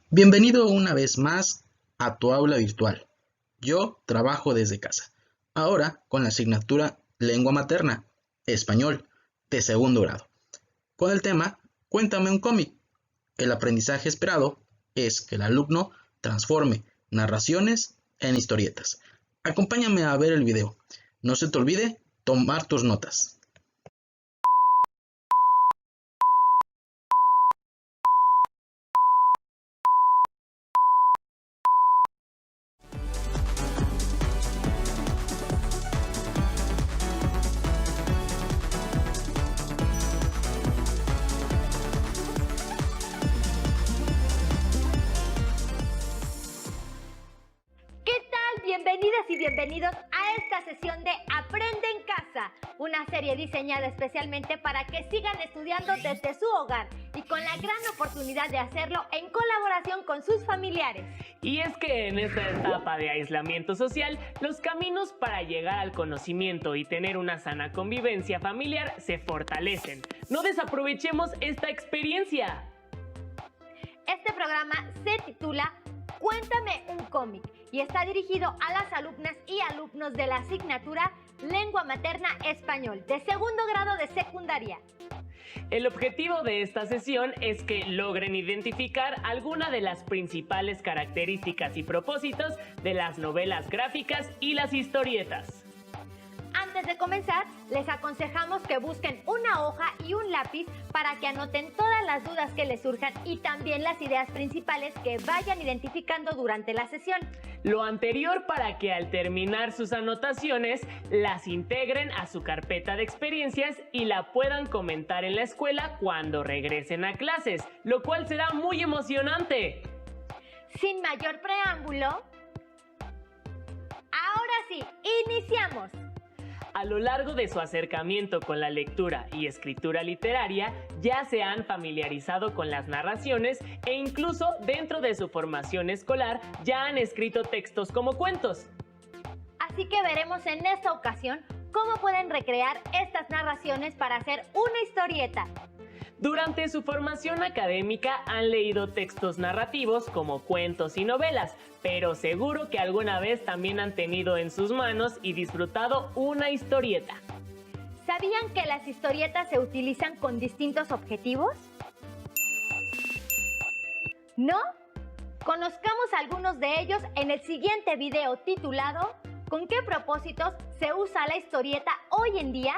Bienvenido una vez más a tu aula virtual. Yo trabajo desde casa, ahora con la asignatura Lengua Materna, Español, de segundo grado. Con el tema Cuéntame un cómic. El aprendizaje esperado es que el alumno transforme narraciones en historietas. Acompáñame a ver el video. No se te olvide tomar tus notas. Bienvenidas y bienvenidos a esta sesión de Aprende en Casa, una serie diseñada especialmente para que sigan estudiando desde su hogar y con la gran oportunidad de hacerlo en colaboración con sus familiares. Y es que en esta etapa de aislamiento social, los caminos para llegar al conocimiento y tener una sana convivencia familiar se fortalecen. No desaprovechemos esta experiencia. Este programa se titula Cuéntame un cómic y está dirigido a las alumnas y alumnos de la asignatura Lengua Materna Español de segundo grado de secundaria. El objetivo de esta sesión es que logren identificar alguna de las principales características y propósitos de las novelas gráficas y las historietas. Antes de comenzar, les aconsejamos que busquen una hoja y un lápiz para que anoten todas las dudas que les surjan y también las ideas principales que vayan identificando durante la sesión. Lo anterior para que al terminar sus anotaciones las integren a su carpeta de experiencias y la puedan comentar en la escuela cuando regresen a clases, lo cual será muy emocionante. Sin mayor preámbulo, ahora sí, iniciamos. A lo largo de su acercamiento con la lectura y escritura literaria, ya se han familiarizado con las narraciones e incluso dentro de su formación escolar ya han escrito textos como cuentos. Así que veremos en esta ocasión cómo pueden recrear estas narraciones para hacer una historieta. Durante su formación académica han leído textos narrativos como cuentos y novelas, pero seguro que alguna vez también han tenido en sus manos y disfrutado una historieta. ¿Sabían que las historietas se utilizan con distintos objetivos? ¿No? Conozcamos algunos de ellos en el siguiente video titulado ¿Con qué propósitos se usa la historieta hoy en día?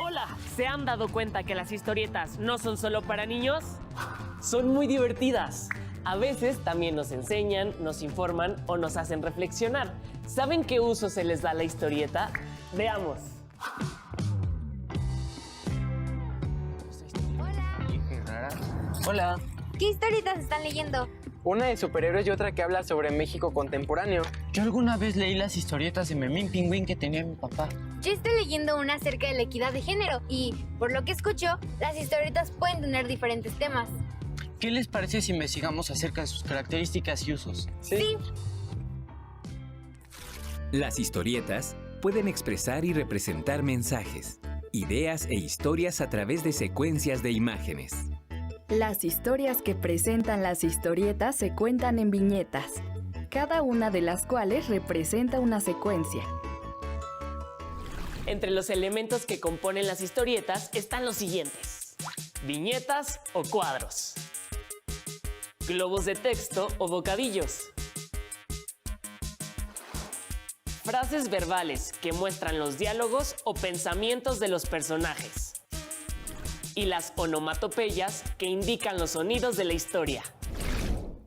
Hola, ¿se han dado cuenta que las historietas no son solo para niños? Son muy divertidas. A veces también nos enseñan, nos informan o nos hacen reflexionar. ¿Saben qué uso se les da a la historieta? Veamos. Hola. Hola. ¿Qué historietas están leyendo? Una de superhéroes y otra que habla sobre México contemporáneo. Yo alguna vez leí las historietas de Memín Pingüín que tenía mi papá. Yo estoy leyendo una acerca de la equidad de género y, por lo que escucho, las historietas pueden tener diferentes temas. ¿Qué les parece si investigamos acerca de sus características y usos? Sí. Las historietas pueden expresar y representar mensajes, ideas e historias a través de secuencias de imágenes. Las historias que presentan las historietas se cuentan en viñetas, cada una de las cuales representa una secuencia. Entre los elementos que componen las historietas están los siguientes: viñetas o cuadros, globos de texto o bocadillos, frases verbales que muestran los diálogos o pensamientos de los personajes, y las onomatopeyas que indican los sonidos de la historia.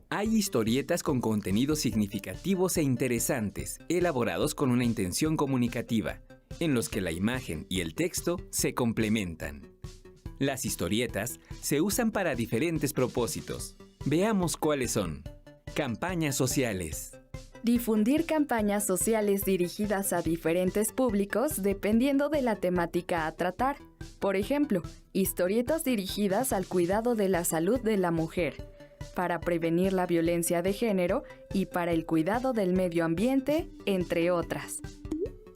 Hay historietas con contenidos significativos e interesantes, elaborados con una intención comunicativa, en los que la imagen y el texto se complementan. Las historietas se usan para diferentes propósitos. Veamos cuáles son. Campañas sociales. Difundir campañas sociales dirigidas a diferentes públicos dependiendo de la temática a tratar. Por ejemplo, historietas dirigidas al cuidado de la salud de la mujer, para prevenir la violencia de género y para el cuidado del medio ambiente, entre otras.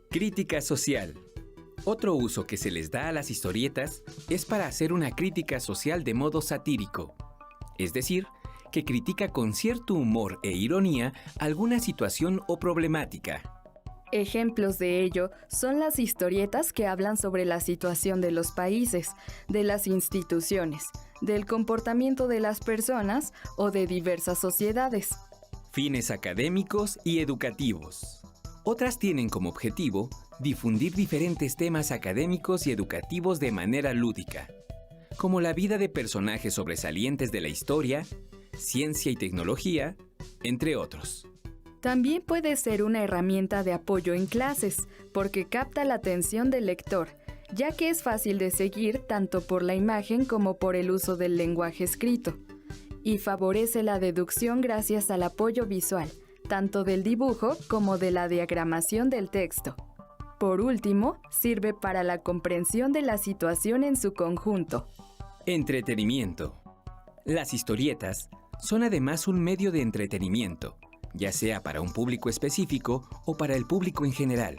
Crítica social. Otro uso que se les da a las historietas es para hacer una crítica social de modo satírico. Es decir, que critica con cierto humor e ironía alguna situación o problemática. Ejemplos de ello son las historietas que hablan sobre la situación de los países, de las instituciones, del comportamiento de las personas o de diversas sociedades. Fines académicos y educativos. Otras tienen como objetivo difundir diferentes temas académicos y educativos de manera lúdica, como la vida de personajes sobresalientes de la historia, ciencia y tecnología, entre otros. También puede ser una herramienta de apoyo en clases, porque capta la atención del lector, ya que es fácil de seguir tanto por la imagen como por el uso del lenguaje escrito, y favorece la deducción gracias al apoyo visual, tanto del dibujo como de la diagramación del texto. Por último, sirve para la comprensión de la situación en su conjunto. Entretenimiento. Las historietas son además un medio de entretenimiento, ya sea para un público específico o para el público en general.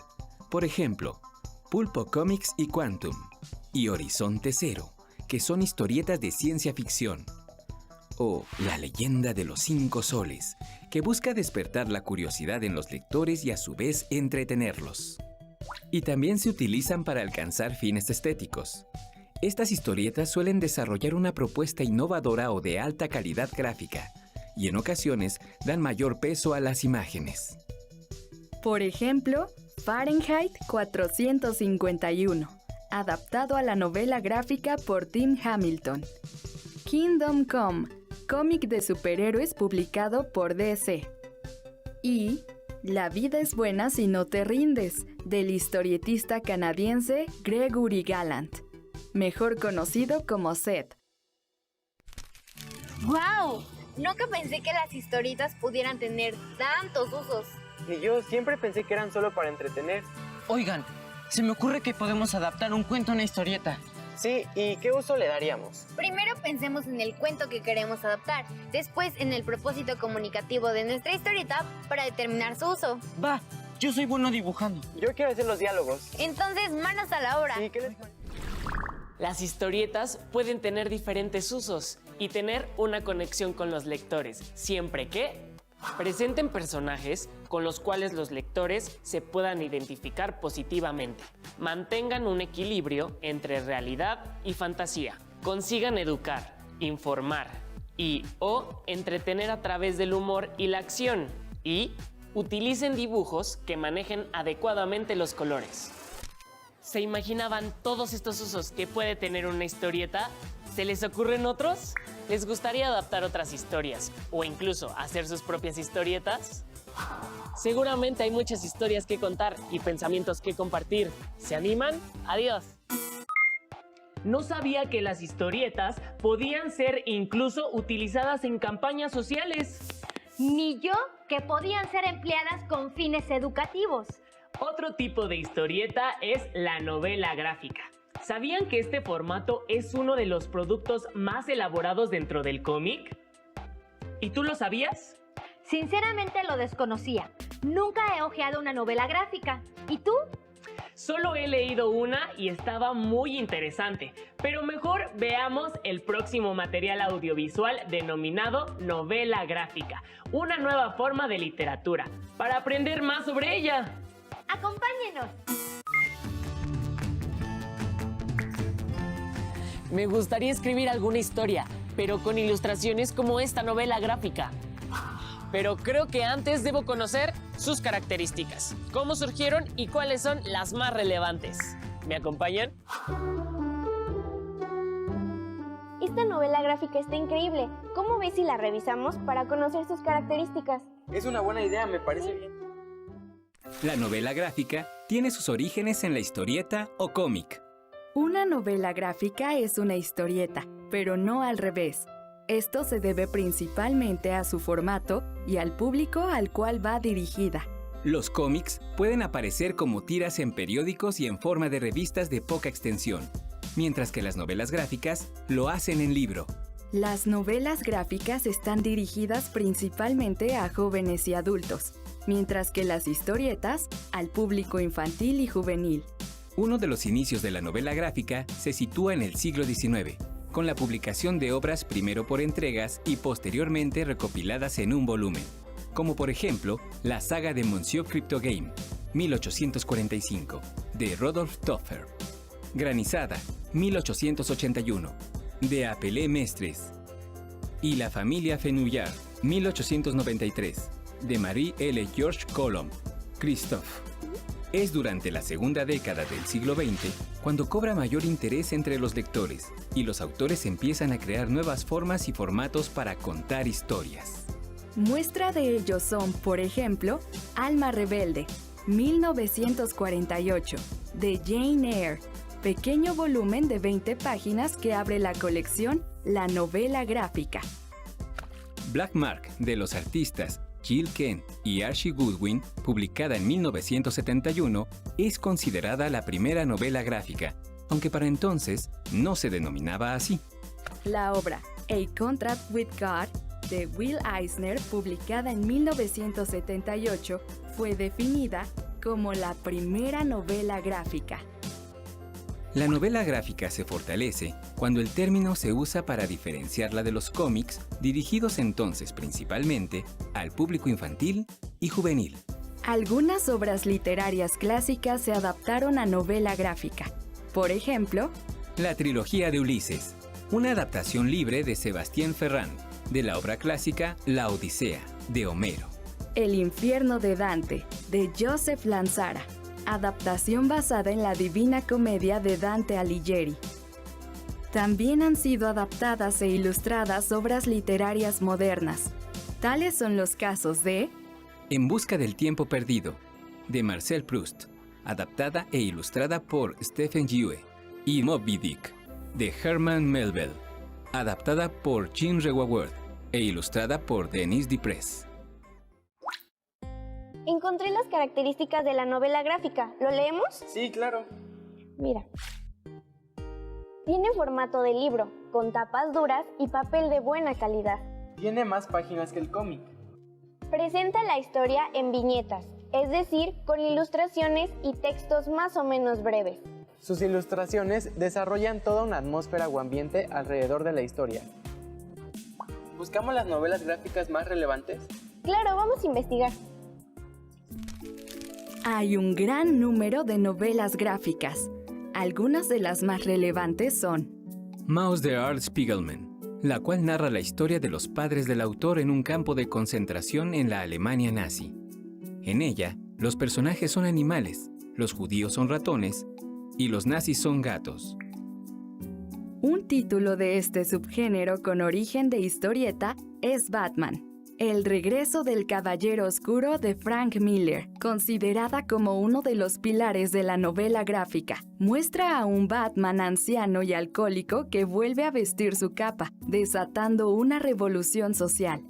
Por ejemplo, Pulpo Comics y Quantum, y Horizonte Cero, que son historietas de ciencia ficción. O La leyenda de los 5 soles, que busca despertar la curiosidad en los lectores y a su vez entretenerlos. Y también se utilizan para alcanzar fines estéticos. Estas historietas suelen desarrollar una propuesta innovadora o de alta calidad gráfica, y en ocasiones dan mayor peso a las imágenes. Por ejemplo, Fahrenheit 451, adaptado a la novela gráfica por Tim Hamilton. Kingdom Come, cómic de superhéroes publicado por DC. Y La vida es buena si no te rindes, del historietista canadiense Gregory Gallant, mejor conocido como Seth. ¡Guau! Nunca pensé que las historietas pudieran tener tantos usos. Y yo siempre pensé que eran solo para entretener. Oigan, se me ocurre que podemos adaptar un cuento a una historieta. Sí, ¿y qué uso le daríamos? Primero pensemos en el cuento que queremos adaptar, después en el propósito comunicativo de nuestra historieta para determinar su uso. Va, yo soy bueno dibujando. Yo quiero hacer los diálogos. Entonces, manos a la obra. Sí, ¿qué les parece? Las historietas pueden tener diferentes usos y tener una conexión con los lectores, siempre que presenten personajes con los cuales los lectores se puedan identificar positivamente, mantengan un equilibrio entre realidad y fantasía, consigan educar, informar y o entretener a través del humor y la acción, y utilicen dibujos que manejen adecuadamente los colores. ¿Se imaginaban todos estos usos que puede tener una historieta? ¿Se les ocurren otros? ¿Les gustaría adaptar otras historias o incluso hacer sus propias historietas? Seguramente hay muchas historias que contar y pensamientos que compartir. ¿Se animan? ¡Adiós! No sabía que las historietas podían ser incluso utilizadas en campañas sociales. Ni yo que podían ser empleadas con fines educativos. Otro tipo de historieta es la novela gráfica. ¿Sabían que este formato es uno de los productos más elaborados dentro del cómic? ¿Y tú lo sabías? Sinceramente lo desconocía. Nunca he hojeado una novela gráfica. ¿Y tú? Solo he leído una y estaba muy interesante, pero mejor veamos el próximo material audiovisual denominado novela gráfica, una nueva forma de literatura, para aprender más sobre ella. ¡Acompáñenos! Me gustaría escribir alguna historia, pero con ilustraciones como esta novela gráfica. Pero creo que antes debo conocer sus características, cómo surgieron y cuáles son las más relevantes. ¿Me acompañan? Esta novela gráfica está increíble. ¿Cómo ves si la revisamos para conocer sus características? Es una buena idea, me parece bien. La novela gráfica tiene sus orígenes en la historieta o cómic. Una novela gráfica es una historieta, pero no al revés. Esto se debe principalmente a su formato y al público al cual va dirigida. Los cómics pueden aparecer como tiras en periódicos y en forma de revistas de poca extensión, mientras que las novelas gráficas lo hacen en libro. Las novelas gráficas están dirigidas principalmente a jóvenes y adultos, mientras que las historietas al público infantil y juvenil. Uno de los inicios de la novela gráfica se sitúa en el siglo XIX, con la publicación de obras primero por entregas y posteriormente recopiladas en un volumen, como por ejemplo la saga de Monsieur Cryptogame, 1845, de Rodolphe Toffer, Granizada, 1881, de Apelé Mestres, y La familia Fenouillard, 1893, de Marie L. George Colomb, Christophe. Es durante la segunda década del siglo XX cuando cobra mayor interés entre los lectores y los autores empiezan a crear nuevas formas y formatos para contar historias. Muestra de ello son, por ejemplo, Alma Rebelde, 1948, de Jane Eyre, pequeño volumen de 20 páginas que abre la colección La novela gráfica. Black Mark, de los artistas Jill Kent y Archie Goodwin, publicada en 1971, es considerada la primera novela gráfica, aunque para entonces no se denominaba así. La obra A Contract with God, de Will Eisner, publicada en 1978, fue definida como la primera novela gráfica. La novela gráfica se fortalece cuando el término se usa para diferenciarla de los cómics, dirigidos entonces principalmente al público infantil y juvenil. Algunas obras literarias clásicas se adaptaron a novela gráfica. Por ejemplo, la trilogía de Ulises, una adaptación libre de Sebastián Ferrand, de la obra clásica La Odisea, de Homero. El infierno de Dante, de Joseph Lanzara, adaptación basada en la Divina Comedia de Dante Alighieri. También han sido adaptadas e ilustradas obras literarias modernas. Tales son los casos de En busca del tiempo perdido, de Marcel Proust, adaptada e ilustrada por Stephen Yue, y Moby Dick, de Herman Melville, adaptada por Jean Rewaworth e ilustrada por Denis Duprez. Encontré las características de la novela gráfica. ¿Lo leemos? Sí, claro. Mira. Tiene formato de libro, con tapas duras y papel de buena calidad. Tiene más páginas que el cómic. Presenta la historia en viñetas, es decir, con ilustraciones y textos más o menos breves. Sus ilustraciones desarrollan toda una atmósfera o ambiente alrededor de la historia. ¿Buscamos las novelas gráficas más relevantes? Claro, vamos a investigar. Hay un gran número de novelas gráficas. Algunas de las más relevantes son Maus de Art Spiegelman, la cual narra la historia de los padres del autor en un campo de concentración en la Alemania nazi. En ella, los personajes son animales, los judíos son ratones y los nazis son gatos. Un título de este subgénero con origen de historieta es Batman, El regreso del Caballero Oscuro de Frank Miller, considerada como uno de los pilares de la novela gráfica. Muestra a un Batman anciano y alcohólico que vuelve a vestir su capa, desatando una revolución social.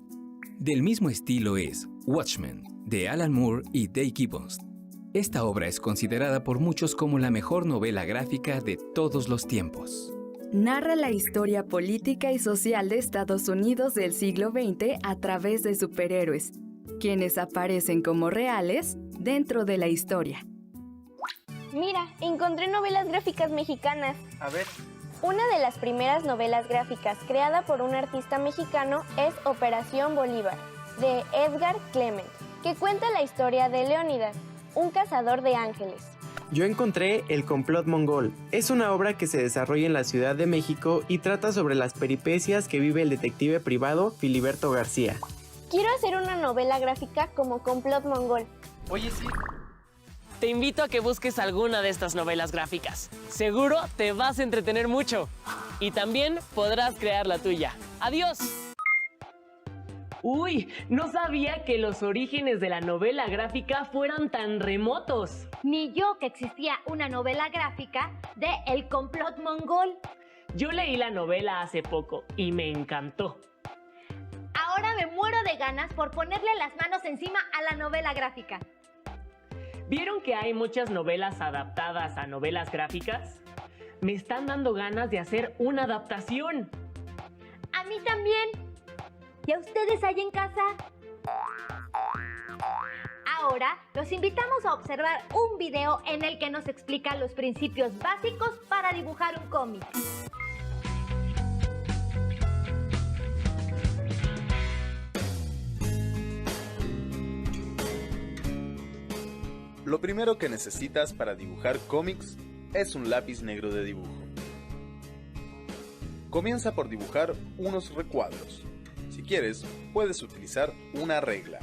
Del mismo estilo es Watchmen, de Alan Moore y Dave Gibbons. Esta obra es considerada por muchos como la mejor novela gráfica de todos los tiempos. Narra la historia política y social de Estados Unidos del siglo XX a través de superhéroes, quienes aparecen como reales dentro de la historia. Mira, encontré novelas gráficas mexicanas. A ver. Una de las primeras novelas gráficas creada por un artista mexicano es Operación Bolívar, de Edgar Clement, que cuenta la historia de Leónidas, un cazador de ángeles. Yo encontré El complot mongol. Es una obra que se desarrolla en la Ciudad de México y trata sobre las peripecias que vive el detective privado Filiberto García. Quiero hacer una novela gráfica como Complot Mongol. Oye, sí. Te invito a que busques alguna de estas novelas gráficas. Seguro te vas a entretener mucho. Y también podrás crear la tuya. ¡Adiós! Uy, no sabía que los orígenes de la novela gráfica fueran tan remotos. Ni yo que existía una novela gráfica de El complot mongol. Yo leí la novela hace poco y me encantó. Ahora me muero de ganas por ponerle las manos encima a la novela gráfica. ¿Vieron que hay muchas novelas adaptadas a novelas gráficas? Me están dando ganas de hacer una adaptación. A mí también. ¿Y a ustedes ahí en casa? Ahora los invitamos a observar un video en el que nos explica los principios básicos para dibujar un cómic. Lo primero que necesitas para dibujar cómics es un lápiz negro de dibujo. Comienza por dibujar unos recuadros. Si quieres, puedes utilizar una regla.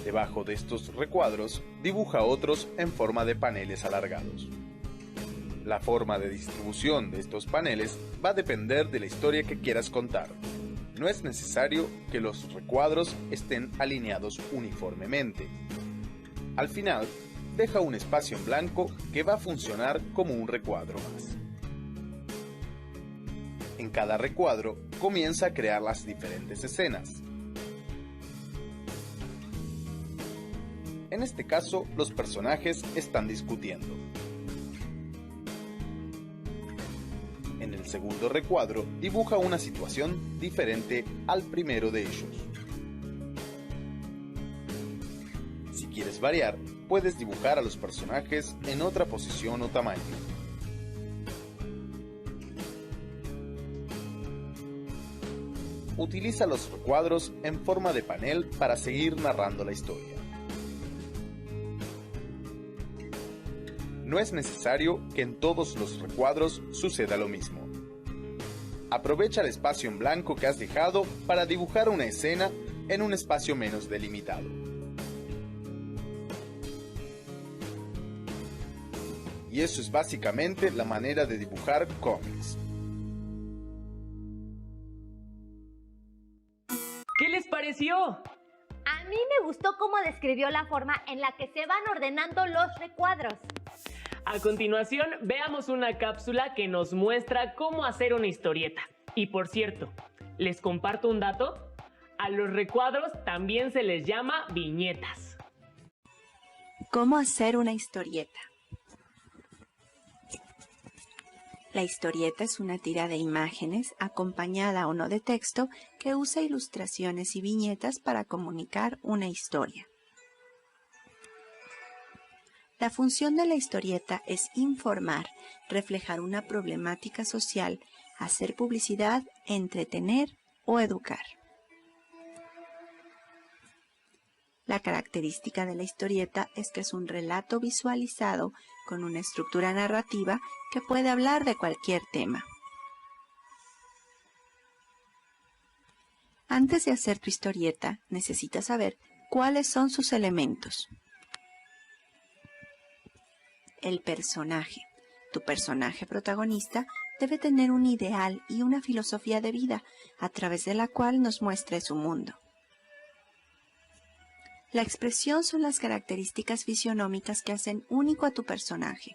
Debajo de estos recuadros, dibuja otros en forma de paneles alargados. La forma de distribución de estos paneles va a depender de la historia que quieras contar. No es necesario que los recuadros estén alineados uniformemente. Al final, deja un espacio en blanco que va a funcionar como un recuadro más. En cada recuadro, comienza a crear las diferentes escenas. En este caso, los personajes están discutiendo. En el segundo recuadro, dibuja una situación diferente al primero de ellos. Si quieres variar, puedes dibujar a los personajes en otra posición o tamaño. Utiliza los recuadros en forma de panel para seguir narrando la historia. No es necesario que en todos los recuadros suceda lo mismo. Aprovecha el espacio en blanco que has dejado para dibujar una escena en un espacio menos delimitado. Y eso es básicamente la manera de dibujar cómics. ¿Qué les pareció? A mí me gustó cómo describió la forma en la que se van ordenando los recuadros. A continuación, veamos una cápsula que nos muestra cómo hacer una historieta. Y por cierto, ¿les comparto un dato? A los recuadros también se les llama viñetas. ¿Cómo hacer una historieta? La historieta es una tira de imágenes, acompañada o no de texto, que usa ilustraciones y viñetas para comunicar una historia. La función de la historieta es informar, reflejar una problemática social, hacer publicidad, entretener o educar. La característica de la historieta es que es un relato visualizado con una estructura narrativa que puede hablar de cualquier tema. Antes de hacer tu historieta, necesitas saber cuáles son sus elementos. El personaje. Tu personaje protagonista debe tener un ideal y una filosofía de vida a través de la cual nos muestre su mundo. La expresión son las características fisionómicas que hacen único a tu personaje.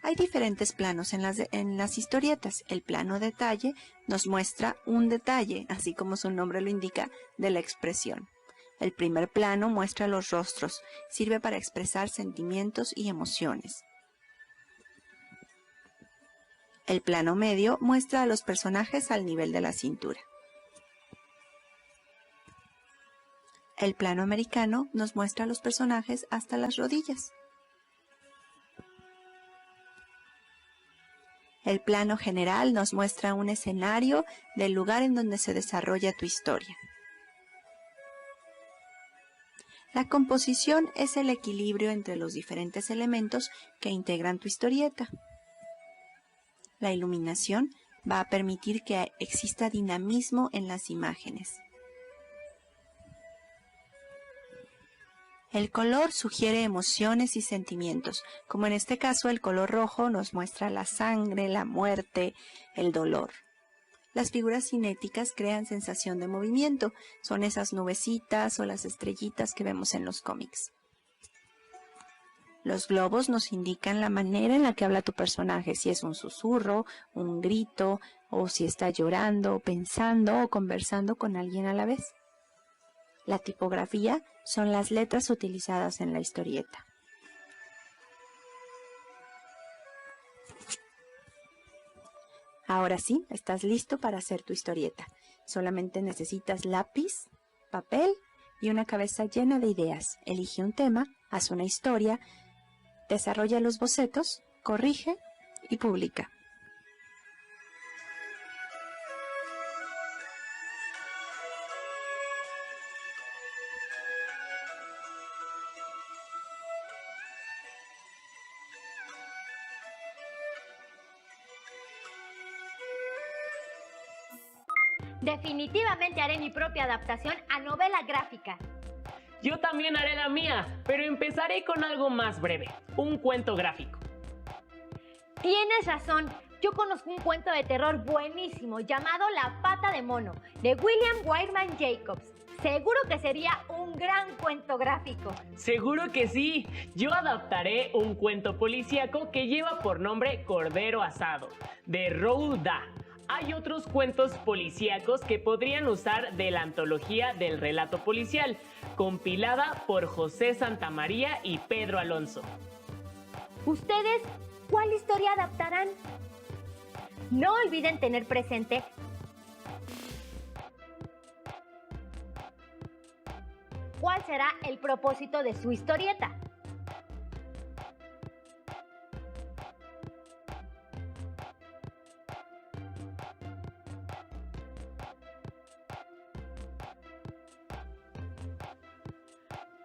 Hay diferentes planos en las historietas. El plano detalle nos muestra un detalle, así como su nombre lo indica, de la expresión. El primer plano muestra los rostros, sirve para expresar sentimientos y emociones. El plano medio muestra a los personajes al nivel de la cintura. El plano americano nos muestra a los personajes hasta las rodillas. El plano general nos muestra un escenario del lugar en donde se desarrolla tu historia. La composición es el equilibrio entre los diferentes elementos que integran tu historieta. La iluminación va a permitir que exista dinamismo en las imágenes. El color sugiere emociones y sentimientos, como en este caso el color rojo nos muestra la sangre, la muerte, el dolor. Las figuras cinéticas crean sensación de movimiento, son esas nubecitas o las estrellitas que vemos en los cómics. Los globos nos indican la manera en la que habla tu personaje, si es un susurro, un grito, o si está llorando, pensando o conversando con alguien a la vez. La tipografía son las letras utilizadas en la historieta. Ahora sí, estás listo para hacer tu historieta. Solamente necesitas lápiz, papel y una cabeza llena de ideas. Elige un tema, haz una historia, desarrolla los bocetos, corrige y publica. Definitivamente haré mi propia adaptación a novela gráfica. Yo también haré la mía, pero empezaré con algo más breve, un cuento gráfico. Tienes razón, yo conozco un cuento de terror buenísimo llamado La pata de mono, de William Wyman Jacobs. Seguro que sería un gran cuento gráfico. Seguro que sí. Yo adaptaré un cuento policíaco que lleva por nombre Cordero Asado, de Roald Dahl. Hay otros cuentos policíacos que podrían usar de la antología del relato policial, compilada por José Santamaría y Pedro Alonso. ¿Ustedes cuál historia adaptarán? No olviden tener presente cuál será el propósito de su historieta.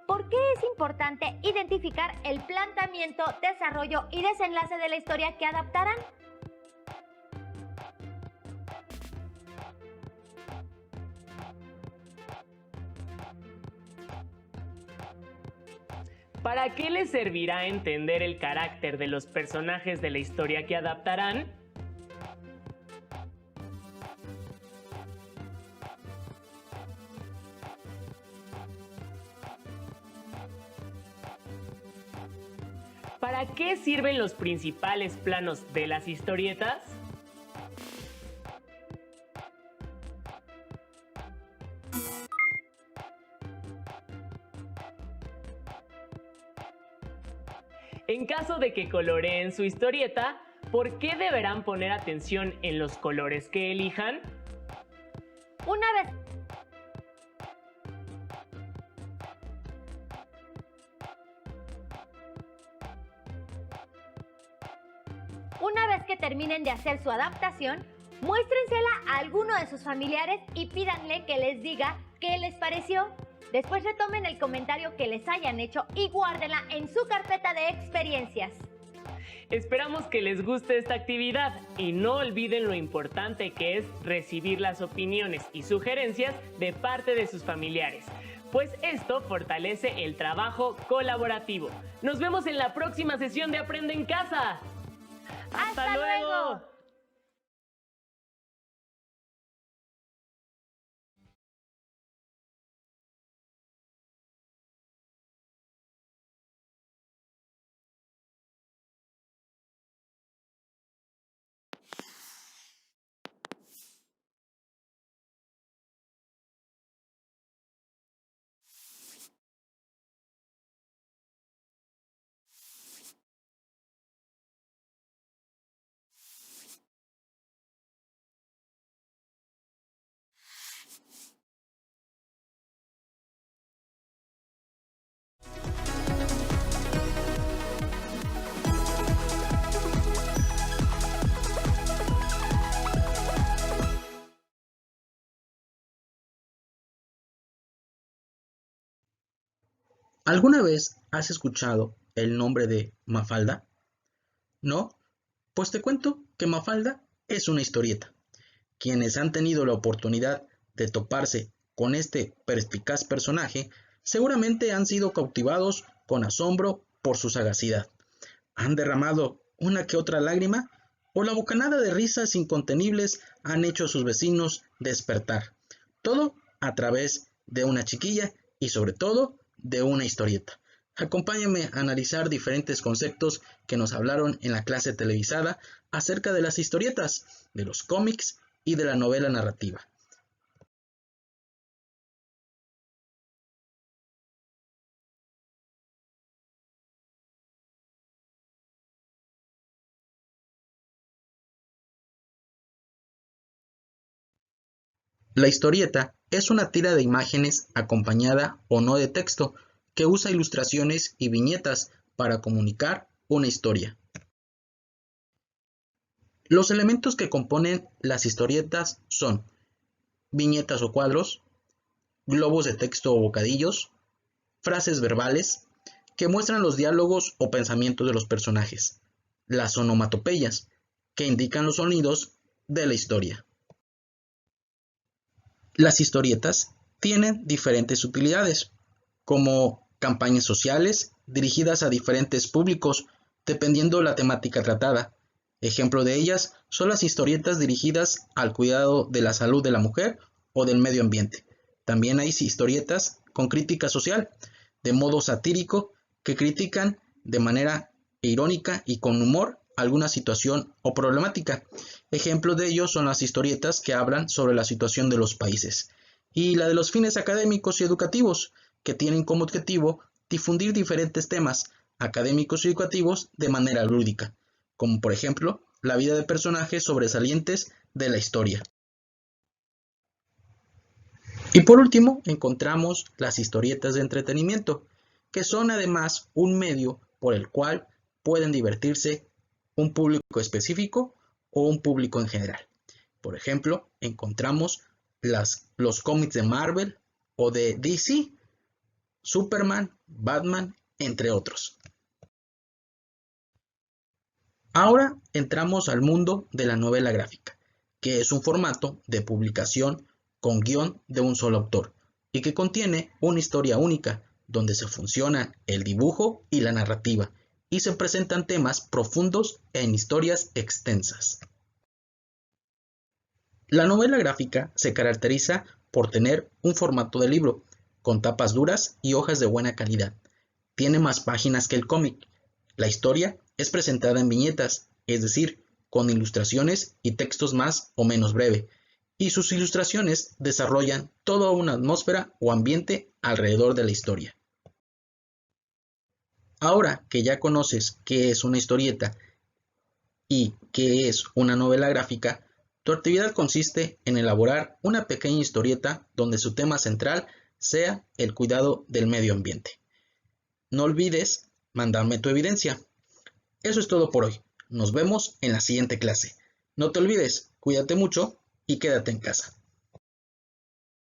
¿Por qué es importante identificar el planteamiento, desarrollo y desenlace de la historia que adaptarán? ¿Para qué les servirá entender el carácter de los personajes de la historia que adaptarán? ¿Para qué sirven los principales planos de las historietas? En caso de que coloreen su historieta, ¿por qué deberán poner atención en los colores que elijan? Una vez que terminen de hacer su adaptación, muéstrensela a alguno de sus familiares y pídanle que les diga qué les pareció. Después retomen el comentario que les hayan hecho y guárdenla en su carpeta de experiencias. Esperamos que les guste esta actividad y no olviden lo importante que es recibir las opiniones y sugerencias de parte de sus familiares, pues esto fortalece el trabajo colaborativo. Nos vemos en la próxima sesión de Aprende en Casa. ¡Hasta luego! ¿Alguna vez has escuchado el nombre de Mafalda? ¿No? Pues te cuento que Mafalda es una historieta. Quienes han tenido la oportunidad de toparse con este perspicaz personaje seguramente han sido cautivados con asombro por su sagacidad. Han derramado una que otra lágrima o la bocanada de risas incontenibles han hecho a sus vecinos despertar. Todo a través de una chiquilla y sobre todo de una historieta. Acompáñame a analizar diferentes conceptos que nos hablaron en la clase televisada acerca de las historietas, de los cómics y de la novela narrativa. La historieta es una tira de imágenes acompañada o no de texto que usa ilustraciones y viñetas para comunicar una historia. Los elementos que componen las historietas son viñetas o cuadros, globos de texto o bocadillos, frases verbales que muestran los diálogos o pensamientos de los personajes, las onomatopeyas que indican los sonidos de la historia. Las historietas tienen diferentes utilidades, como campañas sociales dirigidas a diferentes públicos, dependiendo de la temática tratada. Ejemplo de ellas son las historietas dirigidas al cuidado de la salud de la mujer o del medio ambiente. También hay historietas con crítica social, de modo satírico, que critican de manera irónica y con humor alguna situación o problemática. Ejemplos de ello son las historietas que hablan sobre la situación de los países, y la de los fines académicos y educativos, que tienen como objetivo difundir diferentes temas académicos y educativos de manera lúdica, como por ejemplo la vida de personajes sobresalientes de la historia. Y por último encontramos las historietas de entretenimiento, que son además un medio por el cual pueden divertirse un público específico o un público en general. Por ejemplo, encontramos los cómics de Marvel o de DC, Superman, Batman, entre otros. Ahora entramos al mundo de la novela gráfica, que es un formato de publicación con guión de un solo autor y que contiene una historia única, donde se fusionan el dibujo y la narrativa y se presentan temas profundos en historias extensas. La novela gráfica se caracteriza por tener un formato de libro, con tapas duras y hojas de buena calidad. Tiene más páginas que el cómic. La historia es presentada en viñetas, es decir, con ilustraciones y textos más o menos breve, y sus ilustraciones desarrollan toda una atmósfera o ambiente alrededor de la historia. Ahora que ya conoces qué es una historieta y qué es una novela gráfica, tu actividad consiste en elaborar una pequeña historieta donde su tema central sea el cuidado del medio ambiente. No olvides mandarme tu evidencia. Eso es todo por hoy. Nos vemos en la siguiente clase. No te olvides, cuídate mucho y quédate en casa.